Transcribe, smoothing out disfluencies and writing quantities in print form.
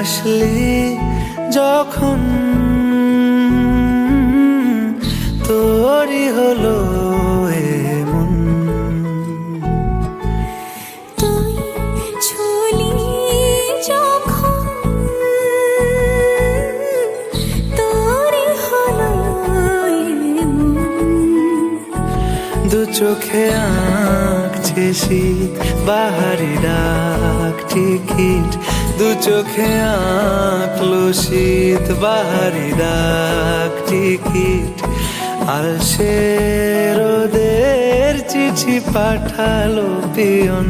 আসলি যখন তোরই হলো এমন। তুই ছুলি যখন তোরই হলো এমন। দু চোখে আঁকছে শীত বাহারি ডাক টিকিট, দু চোখে আঁকলো শীত বাহারি ডাক টিকিট। আলসে রোদের চিঠি পাঠালো পিয়ন।